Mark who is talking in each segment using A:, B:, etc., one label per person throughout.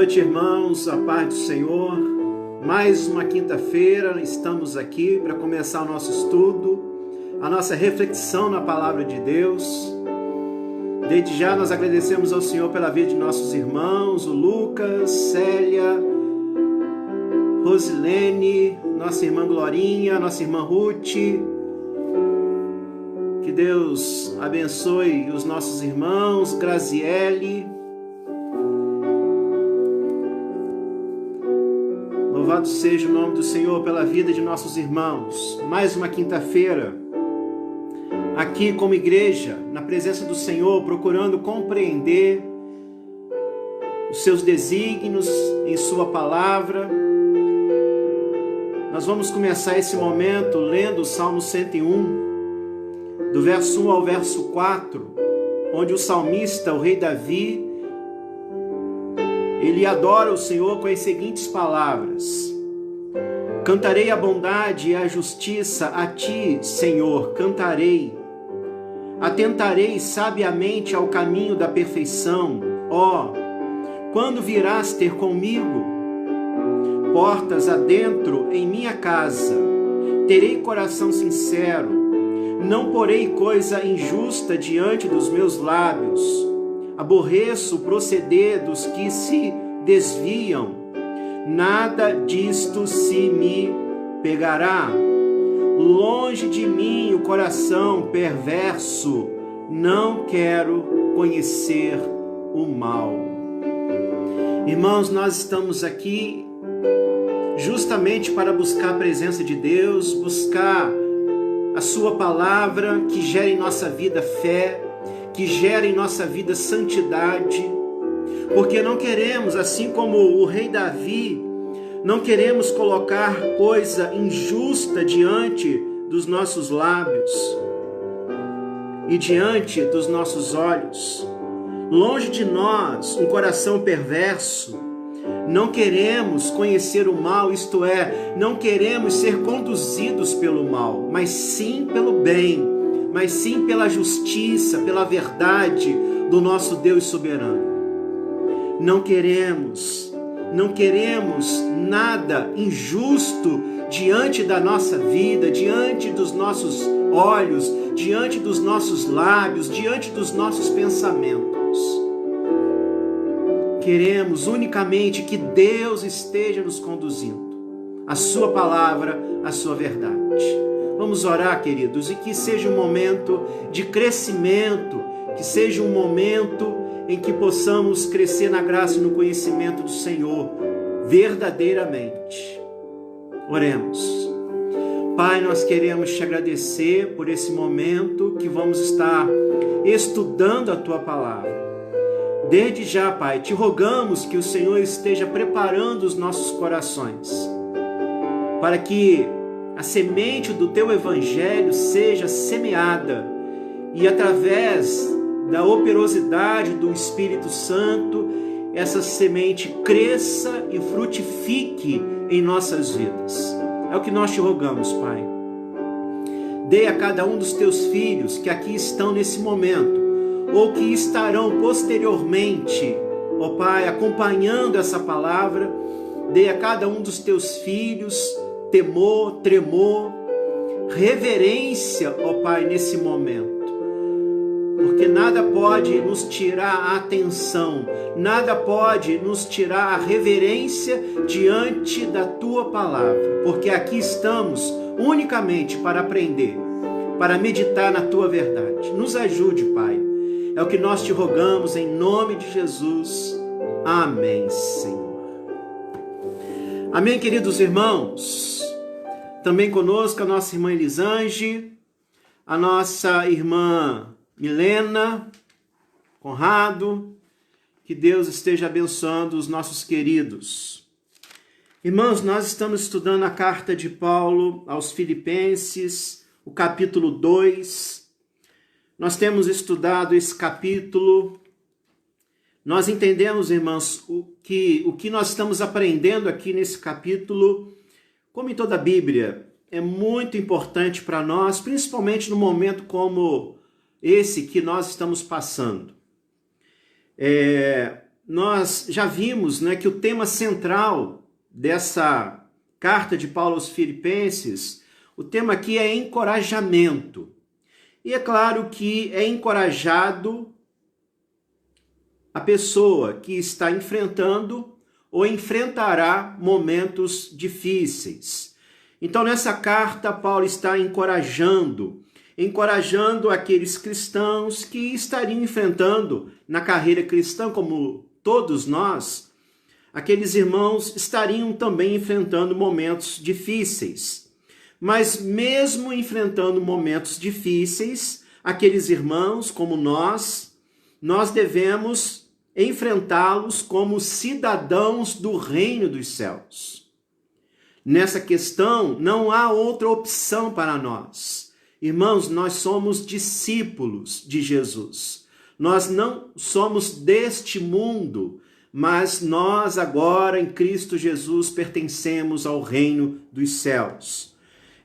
A: noite, irmãos, a paz do Senhor. Mais uma quinta-feira, estamos aqui para começar o nosso estudo, a nossa reflexão na Palavra de Deus. Desde já nós agradecemos ao Senhor pela vida de nossos irmãos, o Lucas, Célia, Rosilene, nossa irmã Glorinha, nossa irmã Ruth. Que Deus abençoe os nossos irmãos, Graziele. Louvado seja o nome do Senhor pela vida de nossos irmãos. Mais uma quinta-feira, aqui como igreja, na presença do Senhor, procurando compreender os seus desígnios em sua palavra. Nós vamos começar esse momento lendo o Salmo 101, do verso 1 ao verso 4, onde o salmista, o rei Davi, ele adora o Senhor com as seguintes palavras: cantarei a bondade e a justiça a ti, Senhor, cantarei. Atentarei sabiamente ao caminho da perfeição. Ó, quando virás ter comigo? Portas adentro em minha casa, terei coração sincero, não porei coisa injusta diante dos meus lábios. Aborreço o proceder dos que se desviam, nada disto se me pegará. Longe de mim o coração perverso, não quero conhecer o mal. Irmãos, nós estamos aqui justamente para buscar a presença de Deus, buscar a sua palavra que gera em nossa vida fé, que gera em nossa vida santidade, porque não queremos, assim como o rei Davi, não queremos colocar coisa injusta diante dos nossos lábios e diante dos nossos olhos. Longe de nós um coração perverso. Não queremos conhecer o mal, isto é, não queremos ser conduzidos pelo mal, mas sim pelo bem, mas sim pela justiça, pela verdade do nosso Deus soberano. Não queremos nada injusto diante da nossa vida, diante dos nossos olhos, diante dos nossos lábios, diante dos nossos pensamentos. Queremos unicamente que Deus esteja nos conduzindo, a sua palavra, a sua verdade. Vamos orar, queridos, e que seja um momento de crescimento, que seja um momento em que possamos crescer na graça e no conhecimento do Senhor, verdadeiramente. Oremos. Pai, nós queremos te agradecer por esse momento que vamos estar estudando a Tua Palavra. Desde já, Pai, te rogamos que o Senhor esteja preparando os nossos corações, para que a semente do Teu Evangelho seja semeada e através da operosidade do Espírito Santo, essa semente cresça e frutifique em nossas vidas. É o que nós te rogamos, Pai. Dê a cada um dos Teus filhos que aqui estão nesse momento, ou que estarão posteriormente, ó Pai, acompanhando essa palavra, dê a cada um dos Teus filhos temor, tremor, reverência, ó Pai, nesse momento. Porque nada pode nos tirar a atenção, nada pode nos tirar a reverência diante da Tua palavra, porque aqui estamos unicamente para aprender, para meditar na Tua verdade. Nos ajude, Pai. É o que nós te rogamos em nome de Jesus. Amém, Senhor. Amém, queridos irmãos. Também conosco a nossa irmã Elisange, a nossa irmã Milena, Conrado. Que Deus esteja abençoando os nossos queridos. Irmãos, nós estamos estudando a carta de Paulo aos Filipenses, o capítulo 2. Nós temos estudado esse capítulo. Nós entendemos, irmãos, o que nós estamos aprendendo aqui nesse capítulo, como em toda a Bíblia, é muito importante para nós, principalmente num momento como esse que nós estamos passando. nós já vimos, né, que o tema central dessa carta de Paulo aos Filipenses, o tema aqui é encorajamento. E é claro que é encorajado a pessoa que está enfrentando ou enfrentará momentos difíceis. Então, nessa carta, Paulo está encorajando aqueles cristãos que estariam enfrentando na carreira cristã, como todos nós, aqueles irmãos estariam também enfrentando momentos difíceis. Mas mesmo enfrentando momentos difíceis, aqueles irmãos, como nós devemos enfrentá-los como cidadãos do reino dos céus. Nessa questão, não há outra opção para nós. Irmãos, nós somos discípulos de Jesus. Nós não somos deste mundo, mas nós agora em Cristo Jesus pertencemos ao reino dos céus.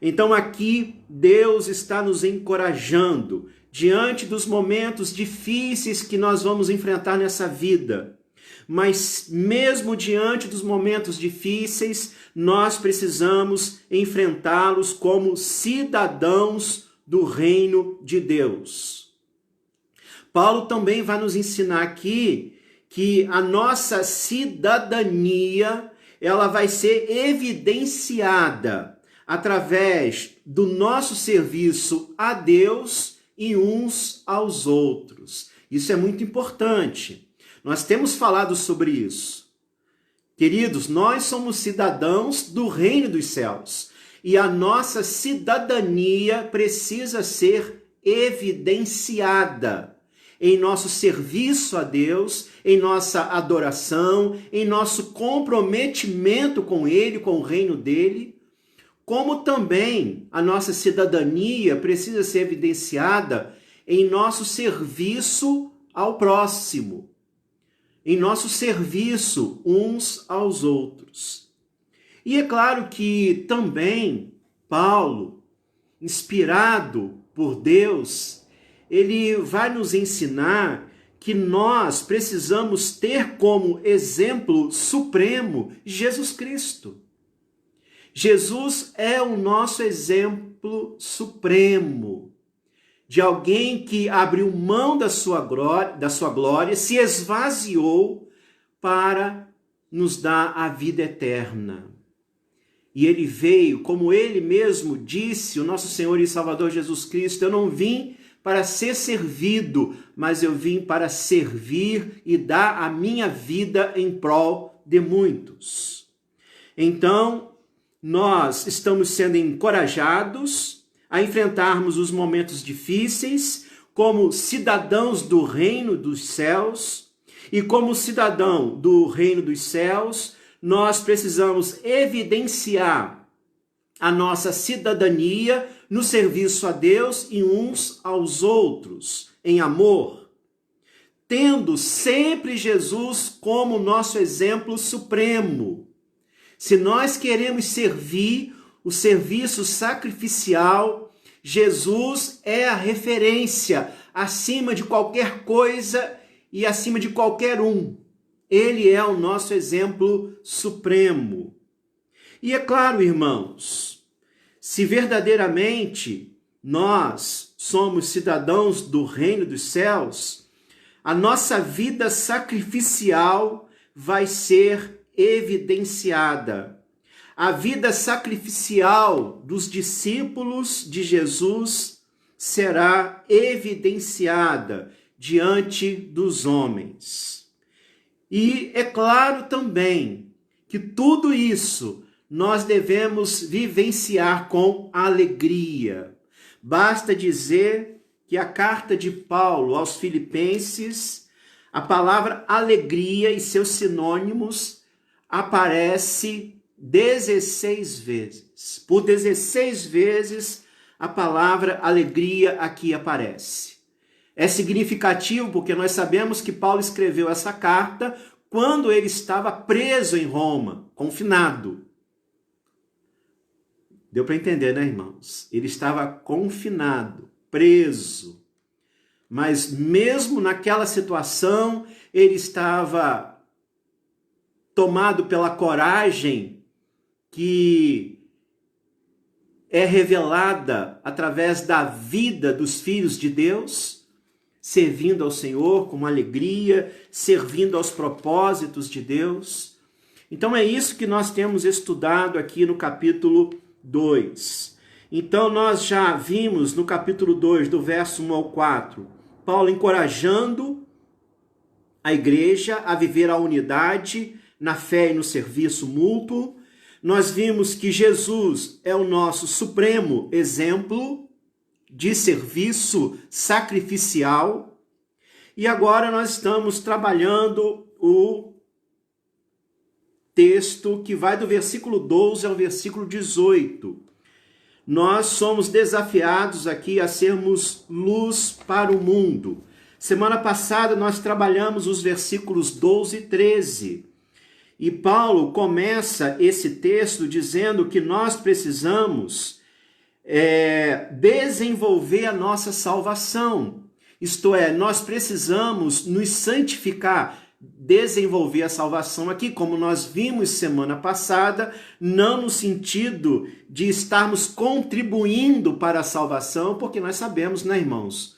A: Então aqui Deus está nos encorajando diante dos momentos difíceis que nós vamos enfrentar nessa vida. Mas mesmo diante dos momentos difíceis, nós precisamos enfrentá-los como cidadãos do reino de Deus. Paulo também vai nos ensinar aqui que a nossa cidadania, ela vai ser evidenciada através do nosso serviço a Deus e uns aos outros. Isso é muito importante. Nós temos falado sobre isso. Queridos, nós somos cidadãos do reino dos céus e a nossa cidadania precisa ser evidenciada em nosso serviço a Deus, em nossa adoração, em nosso comprometimento com Ele, com o reino dele, como também a nossa cidadania precisa ser evidenciada em nosso serviço ao próximo, em nosso serviço uns aos outros. E é claro que também Paulo, inspirado por Deus, ele vai nos ensinar que nós precisamos ter como exemplo supremo Jesus Cristo. Jesus é o nosso exemplo supremo de alguém que abriu mão da sua glória, se esvaziou para nos dar a vida eterna. E ele veio, como ele mesmo disse, o nosso Senhor e Salvador Jesus Cristo, eu não vim para ser servido, mas eu vim para servir e dar a minha vida em prol de muitos. Então, nós estamos sendo encorajados a enfrentarmos os momentos difíceis como cidadãos do reino dos céus. E como cidadão do reino dos céus, nós precisamos evidenciar a nossa cidadania no serviço a Deus e uns aos outros, em amor, tendo sempre Jesus como nosso exemplo supremo. Se nós queremos servir o serviço sacrificial, Jesus é a referência acima de qualquer coisa e acima de qualquer um. Ele é o nosso exemplo supremo. E é claro, irmãos, se verdadeiramente nós somos cidadãos do reino dos céus, a nossa vida sacrificial vai ser evidenciada. A vida sacrificial dos discípulos de Jesus será evidenciada diante dos homens. E é claro também que tudo isso nós devemos vivenciar com alegria. Basta dizer que a carta de Paulo aos Filipenses, a palavra alegria e seus sinônimos aparece 16 vezes. Por 16 vezes a palavra alegria aqui aparece. É significativo porque nós sabemos que Paulo escreveu essa carta quando ele estava preso em Roma, confinado. Deu para entender, né, irmãos? Ele estava confinado, preso. Mas mesmo naquela situação, ele estava tomado pela coragem que é revelada através da vida dos filhos de Deus, servindo ao Senhor com alegria, servindo aos propósitos de Deus. Então é isso que nós temos estudado aqui no capítulo 2. Então nós já vimos no capítulo 2, do verso 1 ao 4, Paulo encorajando a igreja a viver a unidade na fé e no serviço mútuo. Nós vimos que Jesus é o nosso supremo exemplo de serviço sacrificial. E agora nós estamos trabalhando o texto que vai do versículo 12 ao versículo 18. Nós somos desafiados aqui a sermos luz para o mundo. Semana passada nós trabalhamos os versículos 12 e 13. E Paulo começa esse texto dizendo que nós precisamos desenvolver a nossa salvação. Isto é, nós precisamos nos santificar, desenvolver a salvação aqui, como nós vimos semana passada, não no sentido de estarmos contribuindo para a salvação, porque nós sabemos, né, irmãos,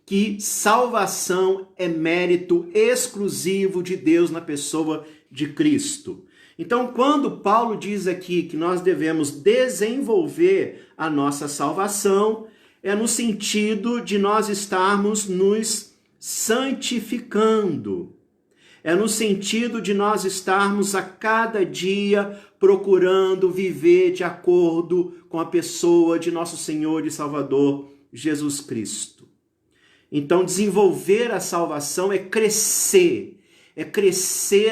A: que salvação é mérito exclusivo de Deus na pessoa de Cristo. Então, quando Paulo diz aqui que nós devemos desenvolver a nossa salvação, é no sentido de nós estarmos nos santificando. É no sentido de nós estarmos a cada dia procurando viver de acordo com a pessoa de nosso Senhor e Salvador Jesus Cristo. Então, desenvolver a salvação é crescer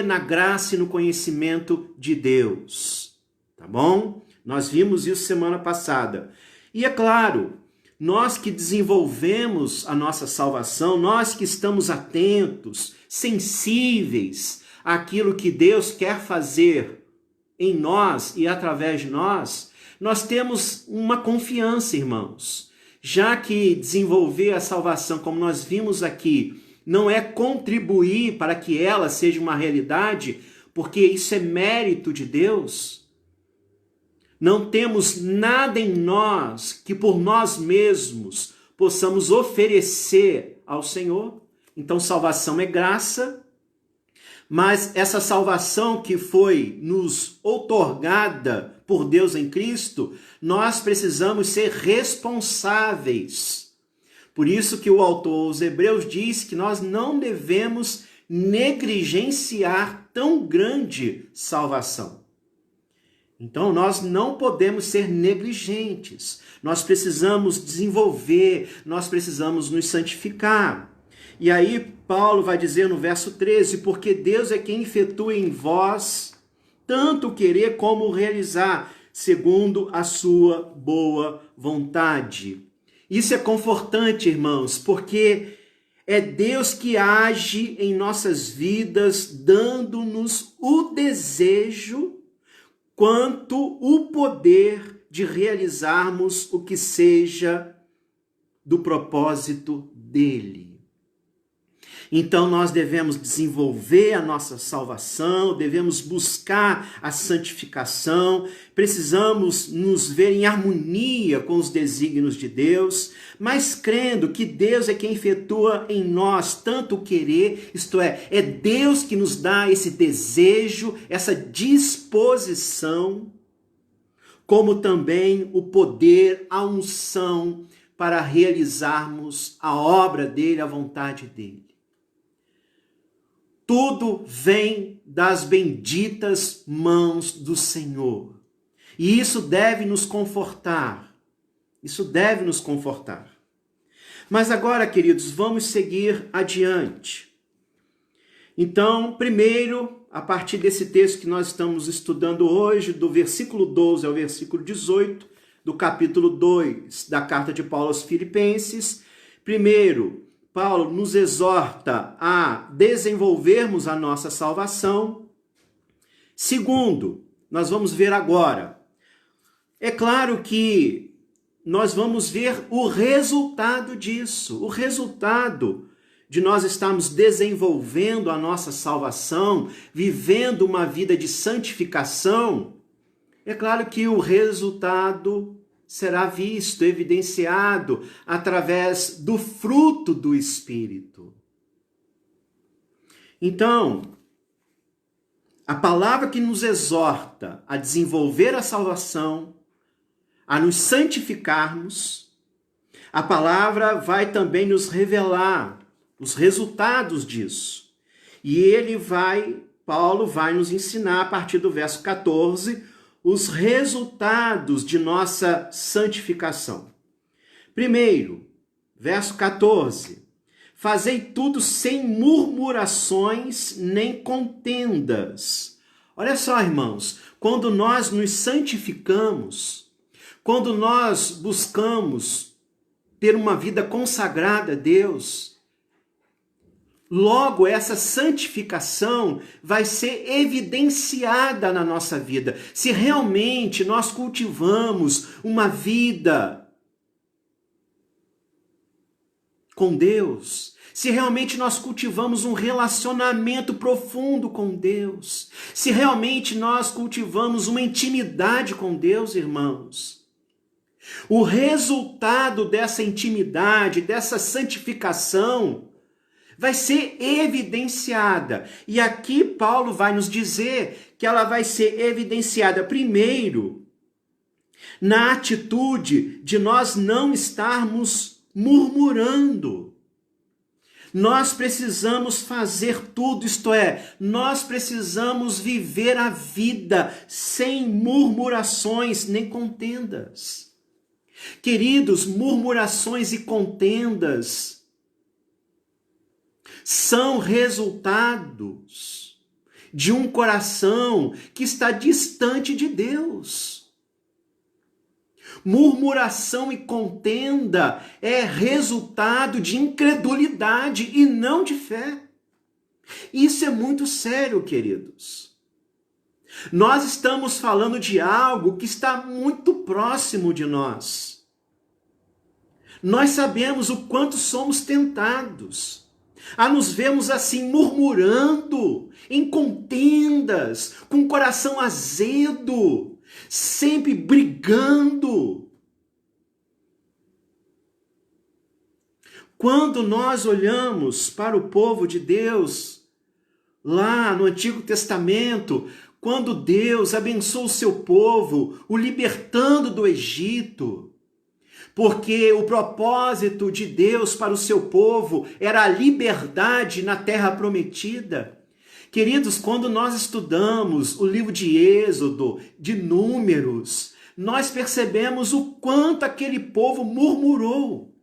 A: na graça e no conhecimento de Deus, tá bom? Nós vimos isso semana passada. E é claro, nós que desenvolvemos a nossa salvação, nós que estamos atentos, sensíveis àquilo que Deus quer fazer em nós e através de nós, nós temos uma confiança, irmãos. Já que desenvolver a salvação, como nós vimos aqui, não é contribuir para que ela seja uma realidade, porque isso é mérito de Deus. Não temos nada em nós que por nós mesmos possamos oferecer ao Senhor. Então, salvação é graça, mas essa salvação que foi nos outorgada por Deus em Cristo, nós precisamos ser responsáveis. Por isso que o autor aos Hebreus diz que nós não devemos negligenciar tão grande salvação. Então, nós não podemos ser negligentes. Nós precisamos desenvolver, nós precisamos nos santificar. E aí, Paulo vai dizer no verso 13, porque Deus é quem efetua em vós tanto o querer como o realizar, segundo a sua boa vontade. Isso é confortante, irmãos, porque é Deus que age em nossas vidas, dando-nos o desejo quanto o poder de realizarmos o que seja do propósito dele. Então nós devemos desenvolver a nossa salvação, devemos buscar a santificação, precisamos nos ver em harmonia com os desígnios de Deus, mas crendo que Deus é quem efetua em nós tanto o querer, isto é Deus que nos dá esse desejo, essa disposição, como também o poder, a unção para realizarmos a obra dele, a vontade dele. Tudo vem das benditas mãos do Senhor. E isso deve nos confortar. Isso deve nos confortar. Mas agora, queridos, vamos seguir adiante. Então, primeiro, a partir desse texto que nós estamos estudando hoje, do versículo 12 ao versículo 18, do capítulo 2 da carta de Paulo aos Filipenses, primeiro, Paulo nos exorta a desenvolvermos a nossa salvação. Segundo, nós vamos ver agora. É claro que nós vamos ver o resultado disso, o resultado de nós estarmos desenvolvendo a nossa salvação, vivendo uma vida de santificação, é claro que o resultado será visto, evidenciado através do fruto do Espírito. Então, a palavra que nos exorta a desenvolver a salvação, a nos santificarmos, a palavra vai também nos revelar os resultados disso. E Paulo vai nos ensinar a partir do verso 14, os resultados de nossa santificação. Primeiro, verso 14. Fazei tudo sem murmurações nem contendas. Olha só, irmãos, quando nós nos santificamos, quando nós buscamos ter uma vida consagrada a Deus, logo essa santificação vai ser evidenciada na nossa vida. Se realmente nós cultivamos uma vida com Deus, se realmente nós cultivamos um relacionamento profundo com Deus, se realmente nós cultivamos uma intimidade com Deus, irmãos, o resultado dessa intimidade, dessa santificação, vai ser evidenciada. E aqui Paulo vai nos dizer que ela vai ser evidenciada primeiro na atitude de nós não estarmos murmurando. Nós precisamos fazer tudo, isto é, nós precisamos viver a vida sem murmurações nem contendas. Queridos, murmurações e contendas são resultados de um coração que está distante de Deus. Murmuração e contenda é resultado de incredulidade e não de fé. Isso é muito sério, queridos. Nós estamos falando de algo que está muito próximo de nós. Nós sabemos o quanto somos tentados a nos vermos assim murmurando, em contendas, com o coração azedo, sempre brigando. Quando nós olhamos para o povo de Deus, lá no Antigo Testamento, quando Deus abençoou o seu povo, o libertando do Egito, porque o propósito de Deus para o seu povo era a liberdade na terra prometida. Queridos, quando nós estudamos o livro de Êxodo, de Números, nós percebemos o quanto aquele povo murmurou.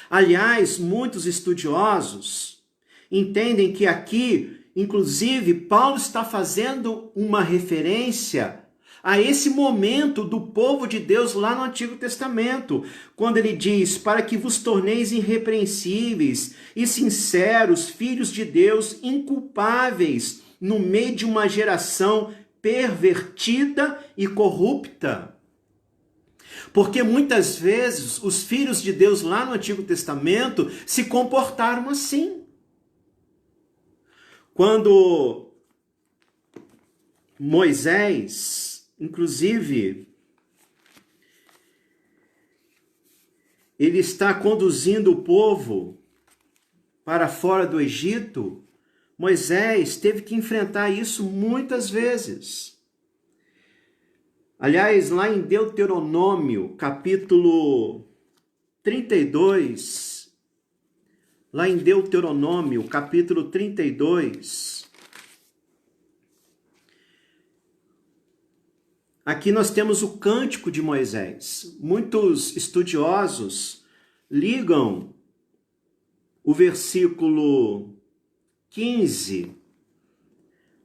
A: Aliás, muitos estudiosos entendem que aqui, inclusive, Paulo está fazendo uma referência a esse momento do povo de Deus lá no Antigo Testamento, quando ele diz, para que vos torneis irrepreensíveis e sinceros, filhos de Deus, inculpáveis, no meio de uma geração pervertida e corrupta. Porque muitas vezes os filhos de Deus lá no Antigo Testamento se comportaram assim. Quando Moisés, inclusive, ele está conduzindo o povo para fora do Egito, Moisés teve que enfrentar isso muitas vezes. Aliás, lá em Deuteronômio, capítulo 32, lá em Deuteronômio, capítulo 32, aqui nós temos o Cântico de Moisés. Muitos estudiosos ligam o versículo 15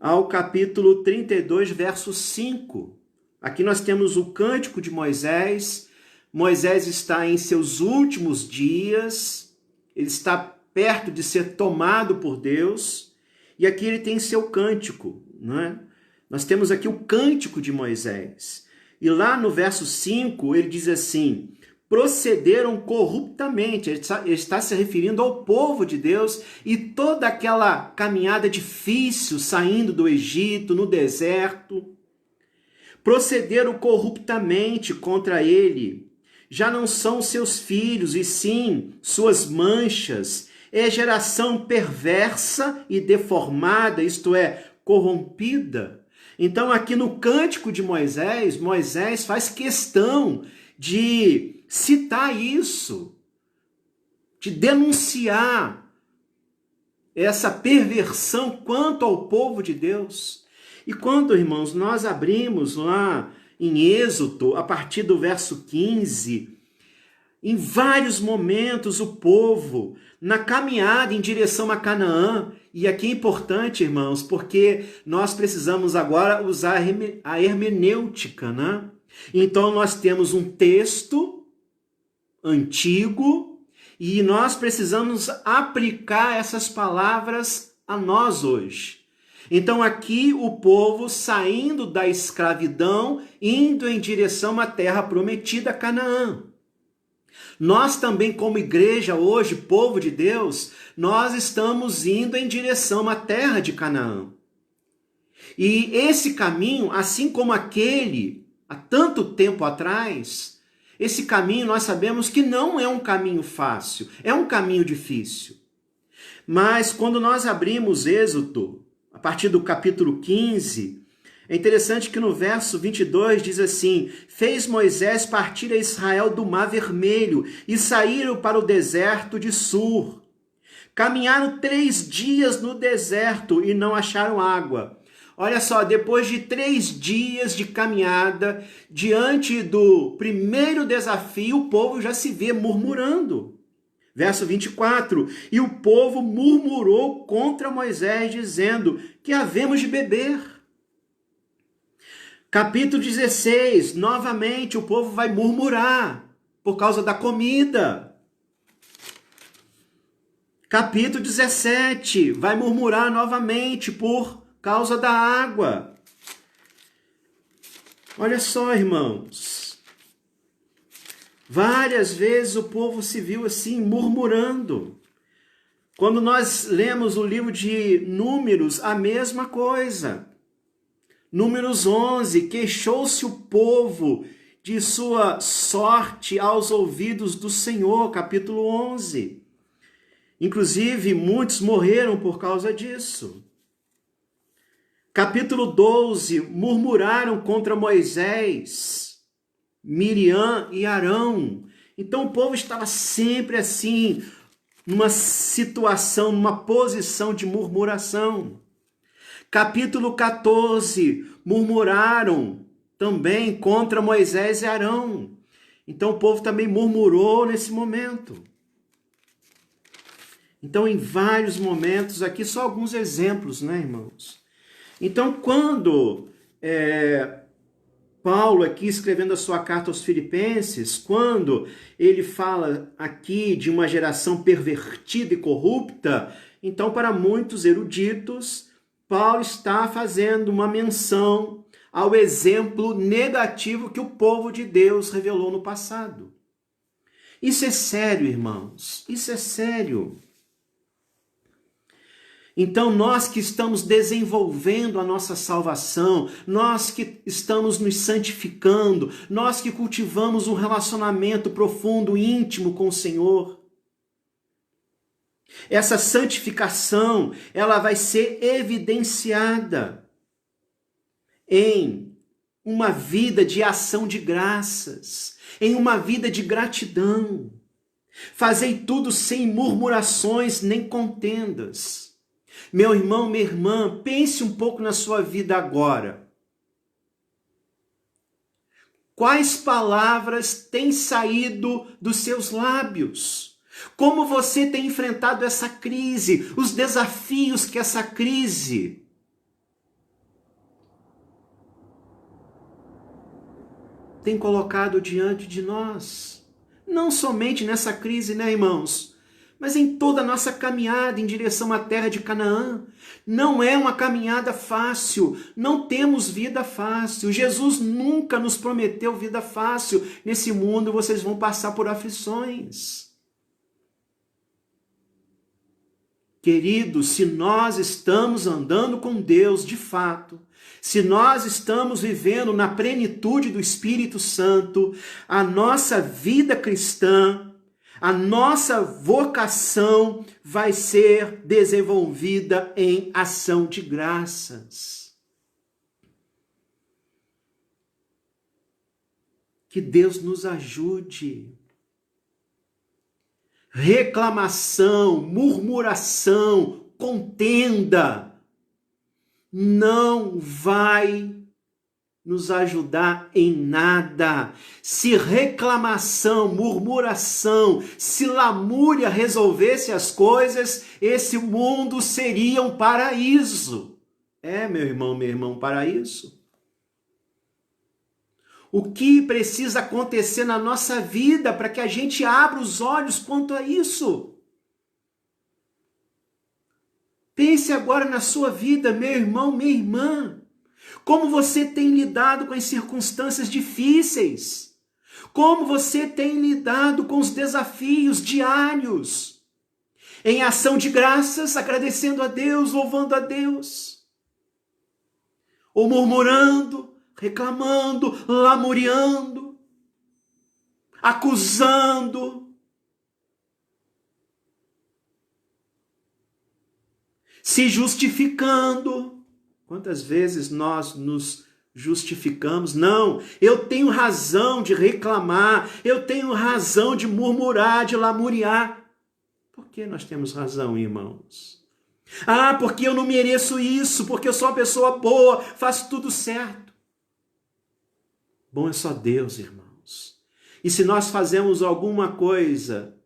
A: ao capítulo 32, verso 5. Aqui nós temos o Cântico de Moisés. Moisés está em seus últimos dias, ele está perto de ser tomado por Deus, e aqui ele tem seu cântico, não é? Nós temos aqui o Cântico de Moisés. E lá no verso 5, ele diz assim, procederam corruptamente. Ele está se referindo ao povo de Deus e toda aquela caminhada difícil saindo do Egito, no deserto. Procederam corruptamente contra ele. Já não são seus filhos, e sim suas manchas. É geração perversa e deformada, isto é, corrompida. Então, aqui no Cântico de Moisés, Moisés faz questão de citar isso, de denunciar essa perversão quanto ao povo de Deus. E quando, irmãos, nós abrimos lá em Êxodo, a partir do verso 15, em vários momentos o povo, na caminhada em direção a Canaã, e aqui é importante, irmãos, porque nós precisamos agora usar a hermenêutica, né? Então nós temos um texto antigo e nós precisamos aplicar essas palavras a nós hoje. Então aqui o povo saindo da escravidão, indo em direção à terra prometida, Canaã. Nós também, como igreja hoje, povo de Deus, nós estamos indo em direção à terra de Canaã. E esse caminho, assim como aquele, há tanto tempo atrás, esse caminho nós sabemos que não é um caminho fácil, é um caminho difícil. Mas quando nós abrimos Êxodo, a partir do capítulo 15, é interessante que no verso 22 diz assim: fez Moisés partir a Israel do Mar Vermelho e saíram para o deserto de Sur. Caminharam 3 dias no deserto e não acharam água. Olha só, depois de 3 dias de caminhada, diante do primeiro desafio, o povo já se vê murmurando. Verso 24, e o povo murmurou contra Moisés, dizendo: que havemos de beber? Capítulo 16, novamente o povo vai murmurar por causa da comida. Capítulo 17, vai murmurar novamente por causa da água. Olha só, irmãos. Várias vezes o povo se viu assim, murmurando. Quando nós lemos o livro de Números, a mesma coisa. Números 11, queixou-se o povo de sua sorte aos ouvidos do Senhor, capítulo 11. Inclusive, muitos morreram por causa disso. Capítulo 12, murmuraram contra Moisés, Miriam e Arão. Então o povo estava sempre assim, numa situação, numa posição de murmuração. Capítulo 14, murmuraram também contra Moisés e Arão. Então o povo também murmurou nesse momento. Então em vários momentos, aqui só alguns exemplos, né, irmãos? Então quando Paulo aqui escrevendo a sua carta aos Filipenses, quando ele fala aqui de uma geração pervertida e corrupta, então para muitos eruditos, Paulo está fazendo uma menção ao exemplo negativo que o povo de Deus revelou no passado. Isso é sério, irmãos. Isso é sério. Então, nós que estamos desenvolvendo a nossa salvação, nós que estamos nos santificando, nós que cultivamos um relacionamento profundo, íntimo com o Senhor, essa santificação, ela vai ser evidenciada em uma vida de ação de graças, em uma vida de gratidão. Fazei tudo sem murmurações nem contendas. Meu irmão, minha irmã, pense um pouco na sua vida agora. Quais palavras têm saído dos seus lábios? Como você tem enfrentado essa crise, os desafios que essa crise tem colocado diante de nós? Não somente nessa crise, né, irmãos? mas em toda a nossa caminhada em direção à terra de Canaã. Não é uma caminhada fácil, não temos vida fácil. Jesus nunca nos prometeu vida fácil. Nesse mundo vocês vão passar por aflições. Queridos, se nós estamos andando com Deus de fato, se nós estamos vivendo na plenitude do Espírito Santo, a nossa vida cristã, a nossa vocação vai ser desenvolvida em ação de graças. Que Deus nos ajude. Reclamação, murmuração, contenda não vai nos ajudar em nada. Se reclamação, murmuração, se lamúria resolvesse as coisas, esse mundo seria um paraíso. É, meu irmão, um paraíso. O que precisa acontecer na nossa vida para que a gente abra os olhos quanto a isso? Pense agora na sua vida, meu irmão, minha irmã. Como você tem lidado com as circunstâncias difíceis? Como você tem lidado com os desafios diários? Em ação de graças, agradecendo a Deus, louvando a Deus? Ou murmurando, reclamando, lamuriando, acusando, se justificando? Quantas vezes nós nos justificamos? Não, eu tenho razão de reclamar, eu tenho razão de murmurar, de lamuriar. Por que nós temos razão, irmãos? Ah, porque eu não mereço isso, porque eu sou uma pessoa boa, faço tudo certo. Bom é só Deus, irmãos. E se nós fazemos alguma coisa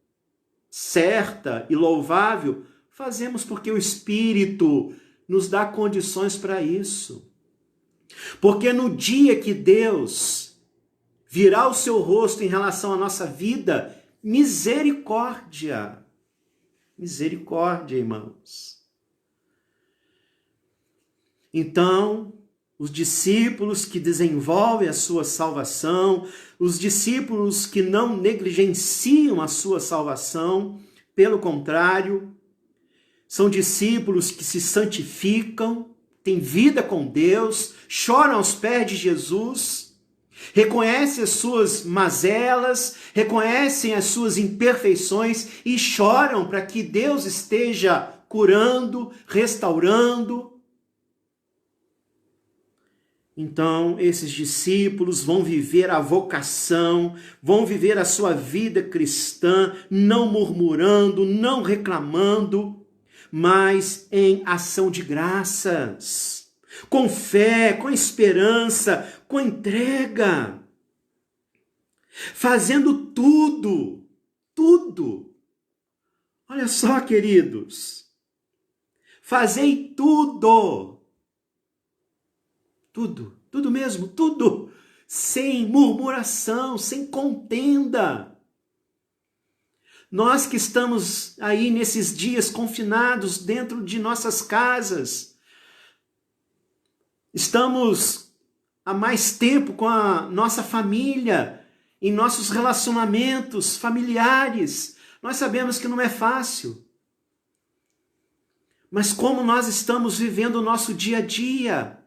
A: certa e louvável, fazemos porque o Espírito nos dá condições para isso. Porque no dia que Deus virar o seu rosto em relação à nossa vida, misericórdia. Misericórdia, irmãos. Então, os discípulos que desenvolvem a sua salvação, os discípulos que não negligenciam a sua salvação, pelo contrário, são discípulos que se santificam, têm vida com Deus, choram aos pés de Jesus, reconhecem as suas mazelas, reconhecem as suas imperfeições e choram para que Deus esteja curando, restaurando. Então, esses discípulos vão viver a vocação, vão viver a sua vida cristã, não murmurando, não reclamando, mas em ação de graças, com fé, com esperança, com entrega, fazendo tudo. Olha só, queridos, fazei tudo mesmo, tudo, sem murmuração, sem contenda. Nós que estamos aí nesses dias confinados dentro de nossas casas, estamos há mais tempo com a nossa família, em nossos relacionamentos familiares, nós sabemos que não é fácil. Mas como nós estamos vivendo o nosso dia a dia,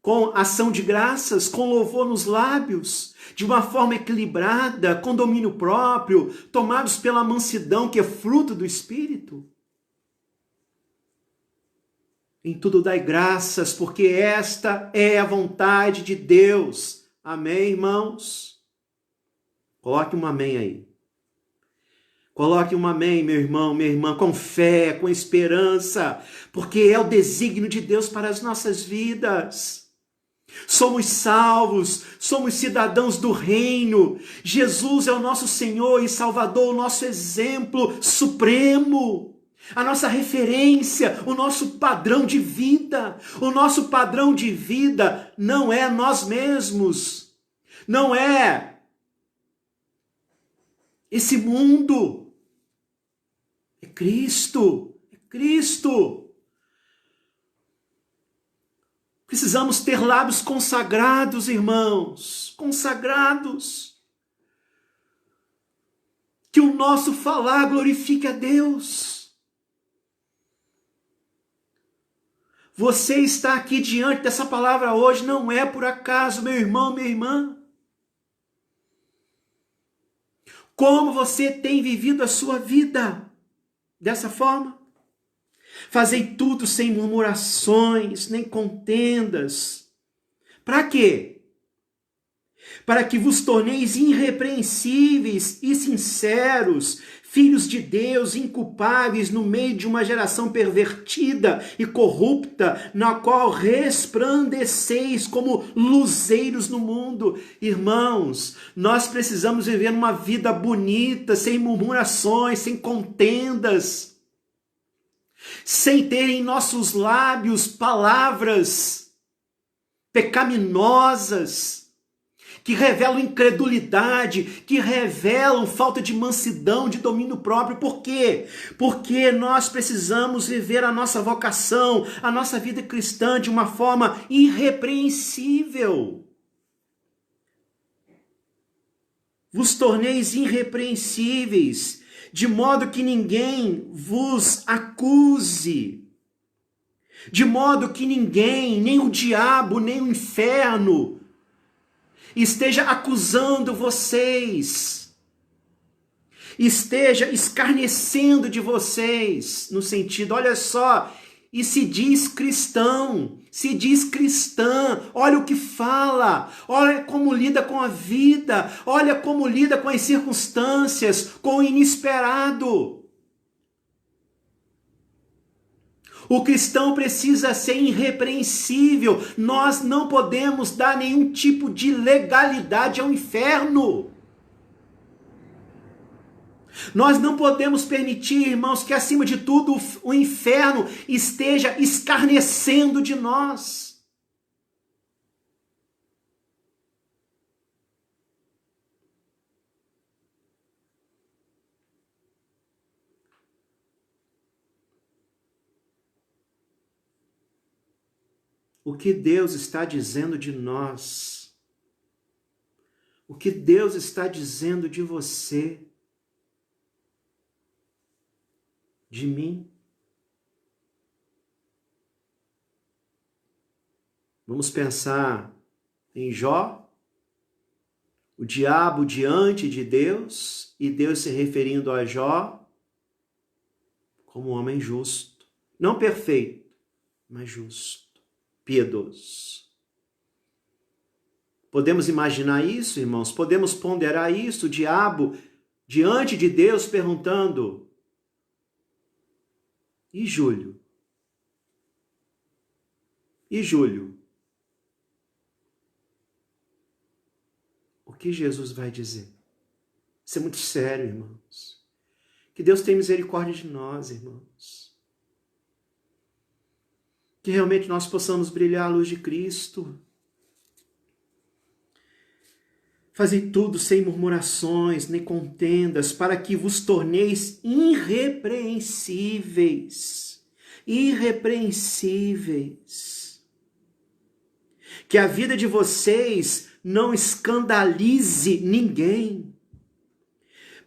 A: com ação de graças, com louvor nos lábios, de uma forma equilibrada, com domínio próprio, tomados pela mansidão que é fruto do Espírito. Em tudo dai graças, porque esta é a vontade de Deus. Amém, irmãos? Coloque um amém aí. Coloque um amém, meu irmão, minha irmã, com fé, com esperança, porque é o desígnio de Deus para as nossas vidas. Somos salvos, somos cidadãos do reino. Jesus é o nosso Senhor e Salvador, o nosso exemplo supremo, a nossa referência, o nosso padrão de vida. O nosso padrão de vida não é nós mesmos, não é esse mundo, é Cristo, é Cristo. Precisamos ter lábios consagrados, irmãos, consagrados. Que o nosso falar glorifique a Deus. Você está aqui diante dessa palavra hoje, não é por acaso, meu irmão, minha irmã. Como você tem vivido a sua vida dessa forma? Fazei tudo sem murmurações, nem contendas. Para quê? Para que vos torneis irrepreensíveis e sinceros, filhos de Deus, inculpáveis no meio de uma geração pervertida e corrupta, na qual resplandeceis como luzeiros no mundo. Irmãos, nós precisamos viver uma vida bonita, sem murmurações, sem contendas, sem ter em nossos lábios palavras pecaminosas, que revelam incredulidade, que revelam falta de mansidão, de domínio próprio. Por quê? Porque nós precisamos viver a nossa vocação, a nossa vida cristã de uma forma irrepreensível. Vos torneis irrepreensíveis, de modo que ninguém vos acuse, de modo que ninguém, nem o diabo, nem o inferno, esteja acusando vocês, esteja escarnecendo de vocês, no sentido, olha só, e se diz cristão, se diz cristã, olha o que fala, olha como lida com a vida, olha como lida com as circunstâncias, com o inesperado. O cristão precisa ser irrepreensível. Nós não podemos dar nenhum tipo de legalidade ao inferno. Nós não podemos permitir, irmãos, que acima de tudo o inferno esteja escarnecendo de nós. O que Deus está dizendo de nós? O que Deus está dizendo de você? De mim? Vamos pensar em Jó, o diabo diante de Deus e Deus se referindo a Jó como um homem justo. Não perfeito, mas justo. Piedoso. Podemos imaginar isso, irmãos? Podemos ponderar isso? O diabo diante de Deus perguntando: e Júlio? E Júlio? O que Jesus vai dizer? Isso é muito sério, irmãos. Que Deus tenha misericórdia de nós, irmãos. Que realmente nós possamos brilhar a luz de Cristo. Fazei tudo sem murmurações, nem contendas, para que vos torneis irrepreensíveis. Irrepreensíveis. Que a vida de vocês não escandalize ninguém,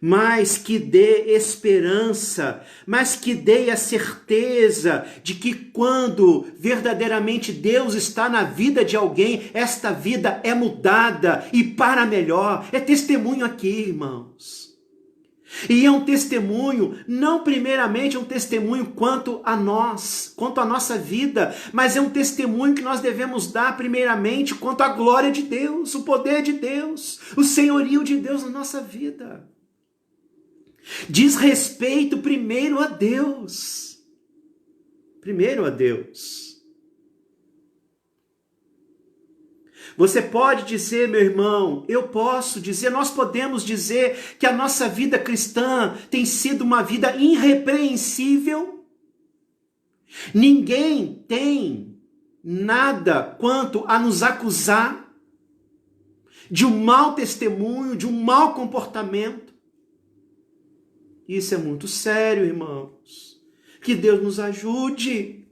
A: mas que dê esperança, mas que dê a certeza de que quando verdadeiramente Deus está na vida de alguém, esta vida é mudada e para melhor. É testemunho aqui, irmãos. E é um testemunho, não primeiramente um testemunho quanto a nós, quanto a nossa vida, mas é um testemunho que nós devemos dar primeiramente quanto à glória de Deus, o poder de Deus, o senhorio de Deus na nossa vida. Diz respeito primeiro a Deus. Primeiro a Deus. Você pode dizer, meu irmão, eu posso dizer, nós podemos dizer que a nossa vida cristã tem sido uma vida irrepreensível. Ninguém tem nada quanto a nos acusar de um mau testemunho, de um mau comportamento. Isso é muito sério, irmãos. Que Deus nos ajude.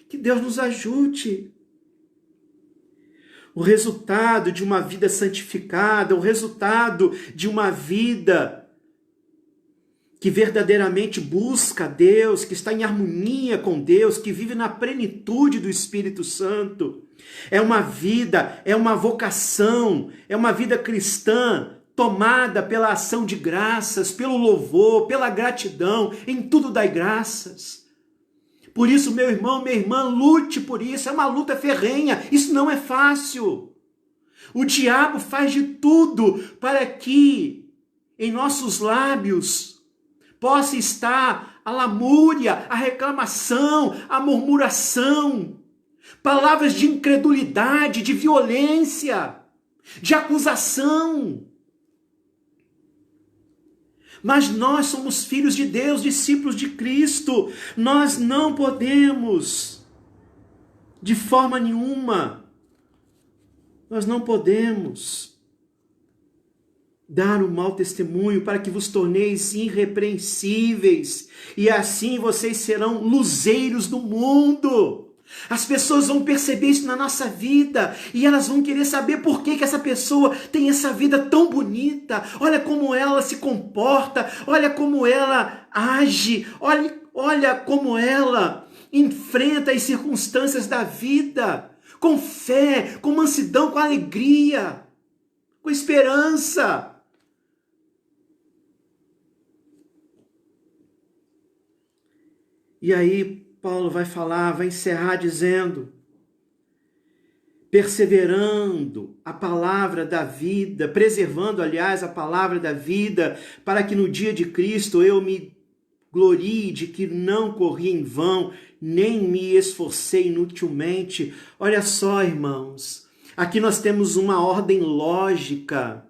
A: Que Deus nos ajude. O resultado de uma vida santificada, o resultado de uma vida que verdadeiramente busca Deus, que está em harmonia com Deus, que vive na plenitude do Espírito Santo. É uma vida, é uma vocação, é uma vida cristã tomada pela ação de graças, pelo louvor, pela gratidão, em tudo dai graças. Por isso, meu irmão, minha irmã, lute por isso, é uma luta ferrenha, isso não é fácil. O diabo faz de tudo para que em nossos lábios possa estar a lamúria, a reclamação, a murmuração, palavras de incredulidade, de violência, de acusação. Mas nós somos filhos de Deus, discípulos de Cristo. Nós não podemos, de forma nenhuma, nós não podemos dar um mau testemunho para que vos torneis irrepreensíveis. E assim vocês serão luzeiros do mundo. As pessoas vão perceber isso na nossa vida e elas vão querer saber por que essa pessoa tem essa vida tão bonita. Olha como ela se comporta, olha como ela age, olha como ela enfrenta as circunstâncias da vida, com fé, com mansidão, com alegria, com esperança. E aí Paulo vai falar, vai encerrar dizendo: perseverando a palavra da vida, preservando, aliás, a palavra da vida, para que no dia de Cristo eu me glorie de que não corri em vão, nem me esforcei inutilmente. Olha só, irmãos, aqui nós temos uma ordem lógica.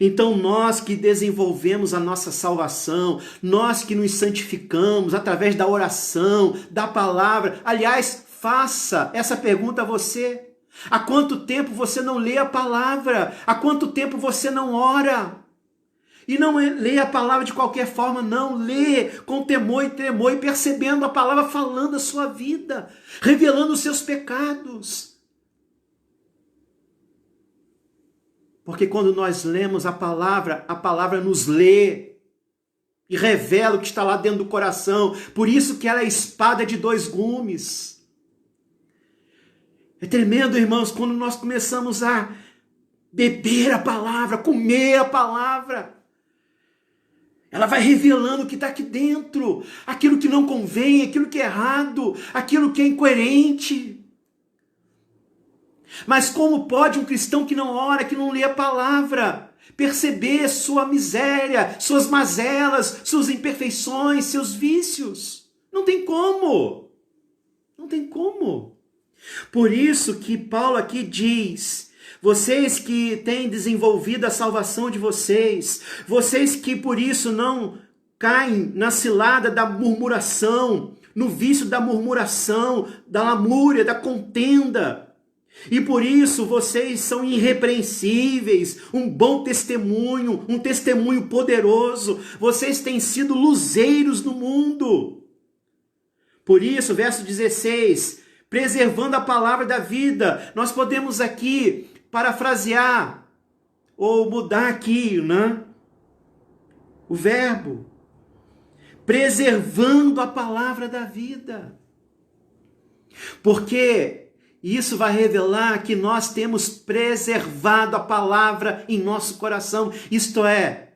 A: Então nós que desenvolvemos a nossa salvação, nós que nos santificamos através da oração, da palavra, aliás, faça essa pergunta a você. Há quanto tempo você não lê a palavra? Há quanto tempo você não ora? E não lê a palavra de qualquer forma, não. Lê com temor e tremor e percebendo a palavra falando a sua vida, revelando os seus pecados. Porque quando nós lemos a palavra nos lê e revela o que está lá dentro do coração. Por isso que ela é a espada de dois gumes. É tremendo, irmãos, quando nós começamos a beber a palavra, comer a palavra. Ela vai revelando o que está aqui dentro, aquilo que não convém, aquilo que é errado, aquilo que é incoerente. Mas como pode um cristão que não ora, que não lê a palavra, perceber sua miséria, suas mazelas, suas imperfeições, seus vícios? Não tem como. Não tem como. Por isso que Paulo aqui diz: vocês que têm desenvolvido a salvação de vocês, vocês que por isso não caem na cilada da murmuração, no vício da murmuração, da lamúria, da contenda, e por isso vocês são irrepreensíveis, um bom testemunho, um testemunho poderoso, vocês têm sido luzeiros no mundo. Por isso, verso 16, preservando a palavra da vida, nós podemos aqui parafrasear, ou mudar aqui, né? O verbo, preservando a palavra da vida. Porque isso vai revelar que nós temos preservado a palavra em nosso coração. Isto é,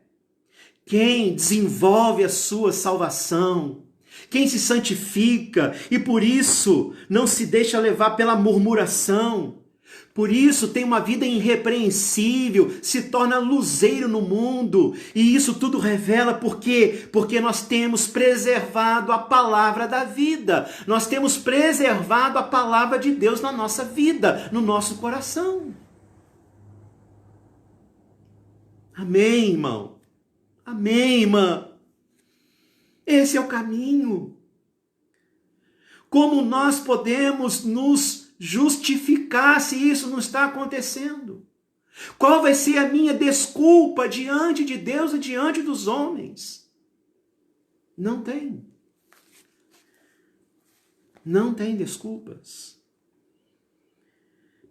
A: quem desenvolve a sua salvação, quem se santifica e por isso não se deixa levar pela murmuração, por isso tem uma vida irrepreensível, se torna luzeiro no mundo. E isso tudo revela por quê? Porque nós temos preservado a palavra da vida. Nós temos preservado a palavra de Deus na nossa vida, no nosso coração. Amém, irmão? Amém, irmã? Esse é o caminho. Como nós podemos nos justificar se isso não está acontecendo? Qual vai ser a minha desculpa diante de Deus e diante dos homens? Não tem. Não tem desculpas.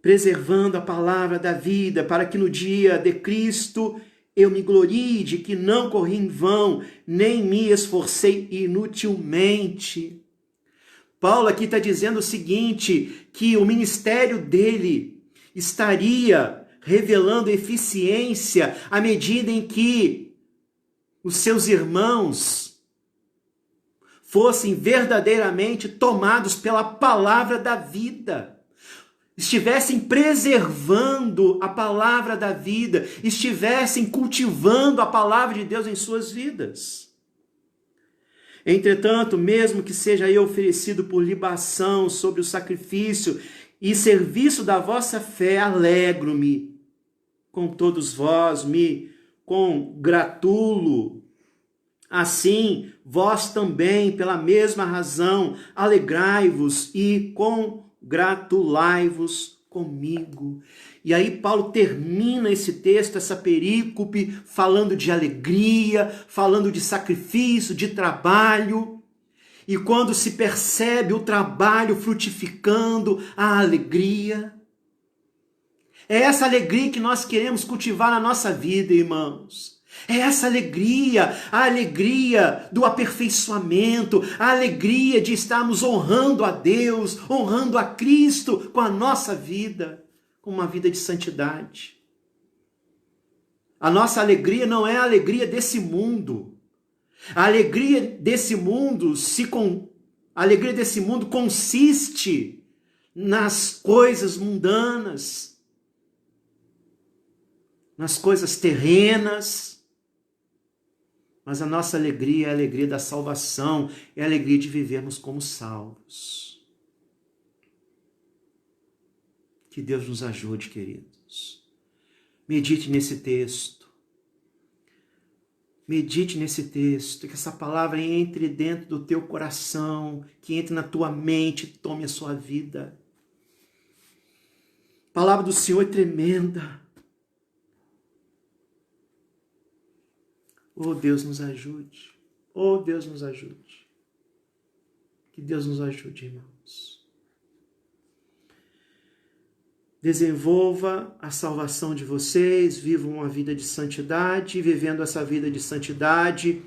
A: Preservando a palavra da vida, para que no dia de Cristo eu me glorie de que não corri em vão, nem me esforcei inutilmente. Paulo aqui está dizendo o seguinte, que o ministério dele estaria revelando eficiência à medida em que os seus irmãos fossem verdadeiramente tomados pela palavra da vida, estivessem preservando a palavra da vida, estivessem cultivando a palavra de Deus em suas vidas. Entretanto, mesmo que seja eu oferecido por libação sobre o sacrifício e serviço da vossa fé, alegro-me com todos vós, me congratulo. Assim, vós também, pela mesma razão, alegrai-vos e congratulai-vos comigo. E aí Paulo termina esse texto, essa perícope, falando de alegria, falando de sacrifício, de trabalho. E quando se percebe o trabalho frutificando, a alegria. É essa alegria que nós queremos cultivar na nossa vida, irmãos. É essa alegria, a alegria do aperfeiçoamento, a alegria de estarmos honrando a Deus, honrando a Cristo com a nossa vida, com uma vida de santidade. A nossa alegria não é a alegria desse mundo. A alegria desse mundo consiste nas coisas mundanas, nas coisas terrenas. Mas a nossa alegria é a alegria da salvação, é a alegria de vivermos como salvos. Que Deus nos ajude, queridos. Medite nesse texto. Medite nesse texto, que essa palavra entre dentro do teu coração, que entre na tua mente, tome a sua vida. A palavra do Senhor é tremenda. Oh, Deus nos ajude. Oh, Deus nos ajude. Que Deus nos ajude, irmãos. Desenvolva a salvação de vocês, vivam uma vida de santidade, e vivendo essa vida de santidade,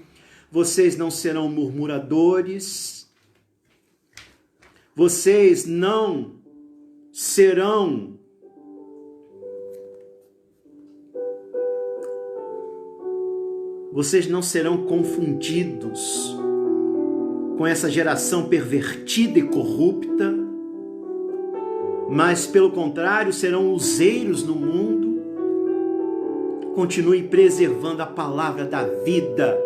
A: vocês não serão murmuradores, vocês não serão confundidos com essa geração pervertida e corrupta, mas pelo contrário, serão luzeiros no mundo. Continue preservando a palavra da vida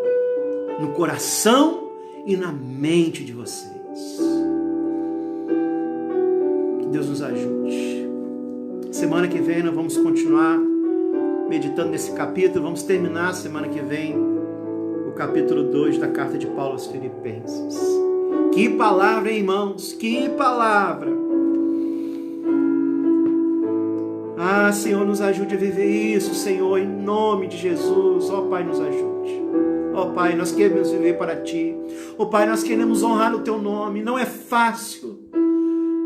A: no coração e na mente de vocês. Que Deus nos ajude. Semana que vem nós vamos continuar meditando nesse capítulo. Vamos terminar semana que vem o capítulo 2 da carta de Paulo aos Filipenses. Que palavra, hein, irmãos? Que palavra! Ah, Senhor, nos ajude a viver isso, Senhor, em nome de Jesus. Ó Pai, nos ajude. Ó Pai, nós queremos viver para Ti. Ó Pai, nós queremos honrar o Teu nome. Não é fácil,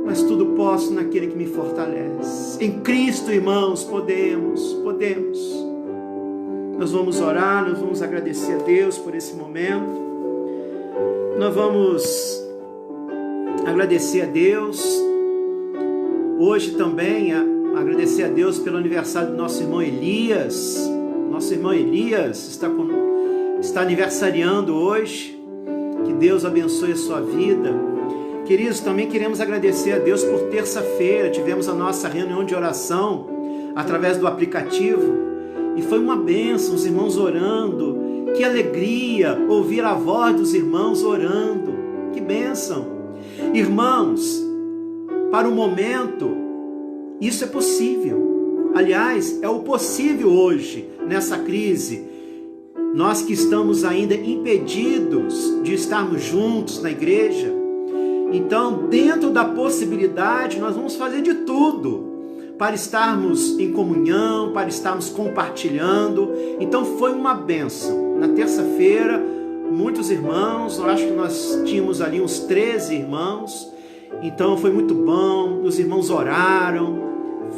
A: mas tudo posso naquele que me fortalece. Em Cristo, irmãos, podemos. Nós vamos orar, nós vamos agradecer a Deus por esse momento. Nós vamos agradecer a Deus. Hoje também, agradecer a Deus pelo aniversário do nosso irmão Elias. Nosso irmão Elias está aniversariando hoje. Que Deus abençoe a sua vida. Queridos, também queremos agradecer a Deus por terça-feira. Tivemos a nossa reunião de oração através do aplicativo e foi uma bênção, os irmãos orando. Que alegria ouvir a voz dos irmãos orando. Que bênção. Irmãos, para o momento, isso é possível. Aliás, é o possível hoje, nessa crise. Nós que estamos ainda impedidos de estarmos juntos na igreja, então, dentro da possibilidade, nós vamos fazer de tudo para estarmos em comunhão, para estarmos compartilhando. Então, foi uma bênção. Na terça-feira, muitos irmãos, eu acho que nós tínhamos ali uns 13 irmãos, então foi muito bom, os irmãos oraram,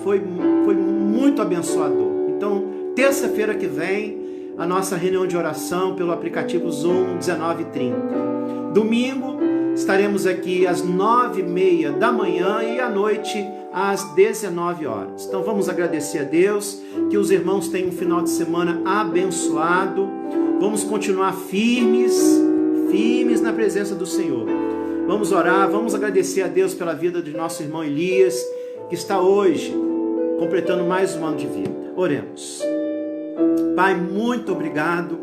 A: foi muito abençoador. Então, terça-feira que vem, a nossa reunião de oração pelo aplicativo Zoom, 19h30. Domingo, estaremos aqui às 9h30 da manhã e à noite às 19 horas. Então vamos agradecer a Deus, que os irmãos tenham um final de semana abençoado. Vamos continuar firmes na presença do Senhor. Vamos orar, vamos agradecer a Deus pela vida de nosso irmão Elias, que está hoje completando mais um ano de vida. Oremos. Pai, muito obrigado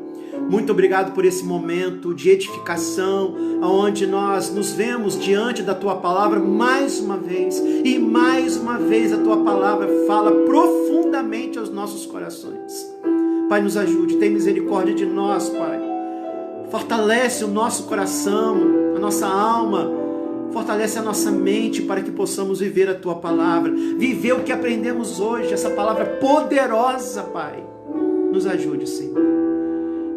A: por esse momento de edificação, onde nós nos vemos diante da Tua Palavra mais uma vez, e mais uma vez a Tua Palavra fala profundamente aos nossos corações. Pai, nos ajude, tem misericórdia de nós, Pai. Fortalece o nosso coração, a nossa alma, fortalece a nossa mente para que possamos viver a Tua Palavra, viver o que aprendemos hoje, essa palavra poderosa, Pai. Nos ajude, Senhor.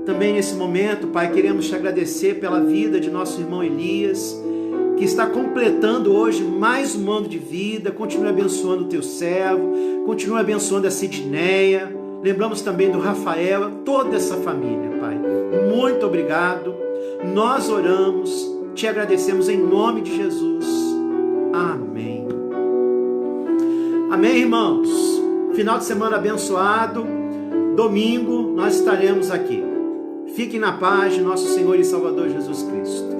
A: Também nesse momento, Pai, queremos Te agradecer pela vida de nosso irmão Elias, que está completando hoje mais um ano de vida. Continue abençoando o Teu servo, continue abençoando a Sidneia. Lembramos também do Rafael, toda essa família, Pai. Muito obrigado. Nós oramos, Te agradecemos em nome de Jesus. Amém. Amém, irmãos. Final de semana abençoado. Domingo nós estaremos aqui. Fiquem na paz de nosso Senhor e Salvador Jesus Cristo.